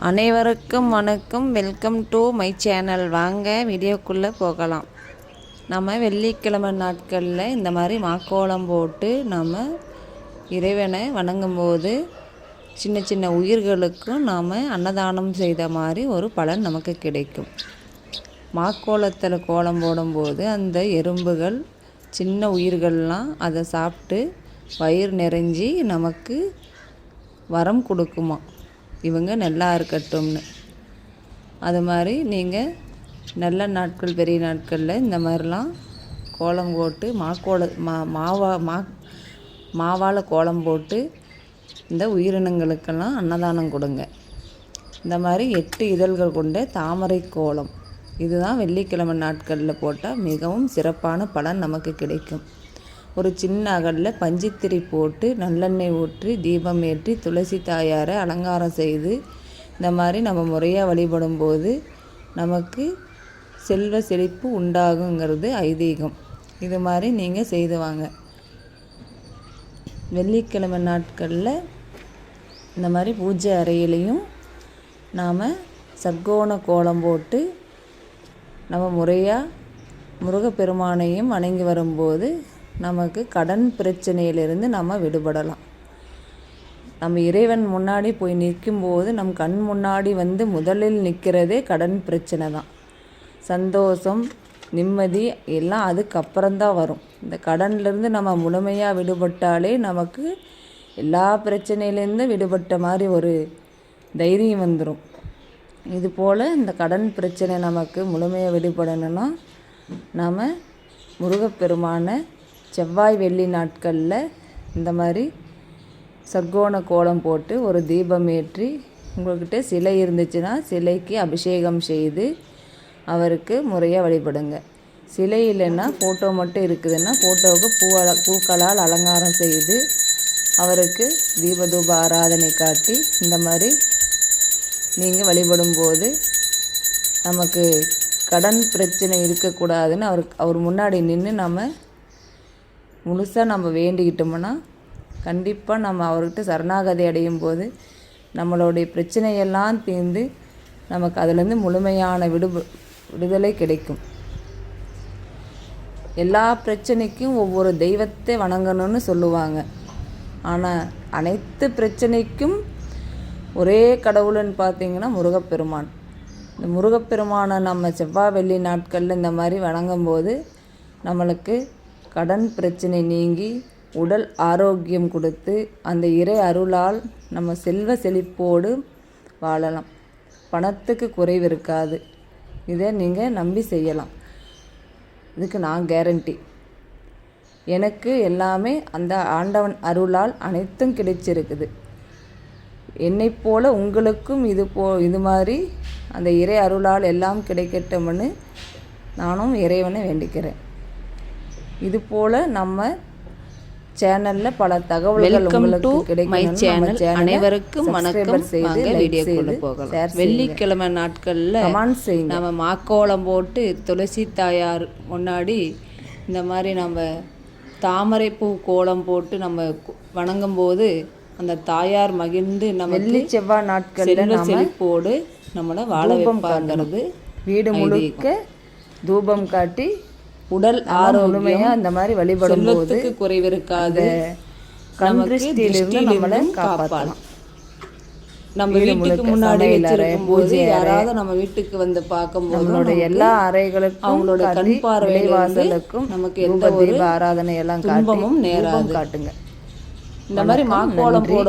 அனைவருக்கும் வணக்கம். Welcome to my channel. வாங்க வீடியோக்குள்ளே போகலாம். நம்ம வெள்ளிக்கிழமை நாட்களில் இந்த மாதிரி மாக்கோலம் போட்டு நம்ம இறைவனை வணங்கும்போது சின்ன சின்ன உயிர்களுக்கும் நாம் அன்னதானம் செய்த மாதிரி ஒரு பலன் நமக்கு கிடைக்கும். மாக்கோலத்தில் கோலம் போடும்போது அந்த எறும்புகள் சின்ன உயிர்கள்லாம் அதை சாப்பிட்டு வயிறு நிறைஞ்சி நமக்கு வரம் கொடுக்குமா, இவங்க நல்லா இருக்கட்டும்னு. அது மாதிரி நீங்கள் நல்ல நாட்கள் பெரிய நாட்களில் இந்த மாதிரிலாம் கோலம் போட்டு மாவால் கோலம் போட்டு இந்த உயிரினங்களுக்கெல்லாம் அன்னதானம் கொடுங்க. இந்த மாதிரி 8 இதழ்கள் கொண்ட தாமரை கோலம் இதுதான் வெள்ளிக்கிழமை நாட்களில் போட்டால் மிகவும் சிறப்பான பலன் நமக்கு கிடைக்கும். ஒரு சின்ன அகலில் பஞ்சுத்திரி போட்டு நல்லெண்ணெய் ஊற்றி தீபம் ஏற்றி துளசி தாயாரை அலங்காரம் செய்து இந்த மாதிரி நம்ம முறையாக வழிபடும்போது நமக்கு செல்வ செழிப்பு உண்டாகுங்கிறது ஐதீகம். இது மாதிரி நீங்கள் செய்து வாங்க. வெள்ளிக்கிழமை நாட்களில் இந்த மாதிரி பூஜை அறையிலையும் நாம் சர்க்கோண கோலம் போட்டு நம்ம முறையாக முருகப்பெருமானையும் வணங்கி வரும்போது நமக்கு கடன் பிரச்சனையிலிருந்து நம்ம விடுபடலாம். நம்ம இறைவன் முன்னாடி போய் நிற்கும்போது நம் கண் முன்னாடி வந்து முதலில் நிற்கிறதே கடன் பிரச்சனை தான். சந்தோஷம் நிம்மதி எல்லாம் அதுக்கப்புறம்தான் வரும். இந்த கடன்லேருந்து நம்ம முழுமையாக விடுபட்டாலே நமக்கு எல்லா பிரச்சனையிலேருந்து விடுபட்ட மாதிரி ஒரு தைரியம் வந்துடும். இதுபோல் இந்த கடன் பிரச்சனை நமக்கு முழுமையாக விடுபடணும்னா நாம் முருகப்பெருமானை செவ்வாய் வெள்ளி நாட்களில் இந்த மாதிரி சர்க்கோண கோலம் போட்டு ஒரு தீபம் ஏற்றி உங்கள்கிட்ட சிலை இருந்துச்சுன்னா சிலைக்கு அபிஷேகம் செய்து அவருக்கு முறையாக வழிபடுங்க. சிலை இல்லைன்னா ஃபோட்டோ மட்டும் இருக்குதுன்னா ஃபோட்டோவுக்கு பூக்களால் அலங்காரம் செய்து அவருக்கு தீபதூப ஆராதனை காட்டி இந்த மாதிரி நீங்கள் வழிபடும்போது நமக்கு கடன் பிரச்சனை இருக்கக்கூடாதுன்னு அவர் முன்னாடி நின்று நம்ம முழுசாக நம்ம வேண்டிக்கிட்டோம்னா கண்டிப்பாக நம்ம அவர்கிட்ட சரணாகதி அடையும் போது நம்மளுடைய பிரச்சனையெல்லாம் தீர்ந்து நமக்கு அதிலேருந்து முழுமையான விடுதலை கிடைக்கும். எல்லா பிரச்சனைக்கும் ஒவ்வொரு தெய்வத்தை வணங்கணும்னு சொல்லுவாங்க. ஆனால் அனைத்து பிரச்சனைக்கும் ஒரே கடவுள்னு பார்த்திங்கன்னா முருகப்பெருமான். இந்த முருகப்பெருமானை நம்ம செவ்வாய் வெள்ளி நாட்களில் இந்த மாதிரி வணங்கும்போது நம்மளுக்கு கடன் பிரச்சனை நீங்கி உடல் ஆரோக்கியம் கொடுத்து அந்த இறை அருளால் நம்ம செல்வ செழிப்போடு வாழலாம். பணத்துக்கு குறைவு இருக்காது. இதை நீங்கள் நம்பி செய்யலாம். இதுக்கு நான் கேரண்டி. எனக்கு எல்லாமே அந்த ஆண்டவன் அருளால் அனைத்தும் கிடைச்சிருக்குது. என்னை போல் உங்களுக்கும் இது மாதிரி அந்த இறை அருளால் எல்லாம் கிடைக்கட்டும்னு நானும் இறைவனை வேண்டிக்கிறேன். இது போல் நம்ம சேனலில் பல தகவல்கள் உங்களுக்கு கிடைக்கும். அனைவருக்கும் வணக்கம். வீடியோக்குள்ள போகலாம். வெள்ளிக்கிழமை நாட்களில் நம்ம மாக்கோலம் போட்டு துளசி தாயார் முன்னாடி இந்த மாதிரி நம்ம தாமரைப்பூ கோலம் போட்டு நம்ம வணங்கும்போது அந்த தாயார் மகிழ்ந்து நம்ம வெள்ளி செவ்வாய் நாட்களில் செழிப்போடு நம்மளை வாழ வைப்பாங்கிறது வீடு முழுக்க தூபம் காட்டி உடல் ஆரோக்கியமாக இந்த மாதிரி வழிபடும்போது குறைவு இருக்காது. நம்மளை காப்பாற்றலாம். நம்ம வீட்டுக்கு முன்னாடி வச்சிருக்கும்போது யாராவது நம்ம வீட்டுக்கு வந்து பார்க்கும்போது நம்மளுடைய எல்லா அறைகளுக்கும் அவங்களோட கண் பார்வைகளுக்கும் நமக்கு எந்த ஒரு ஆராதனை எல்லாம் துன்பமும் நேராது காட்டுங்க. இந்த மாதிரி மாக்கோலம் போட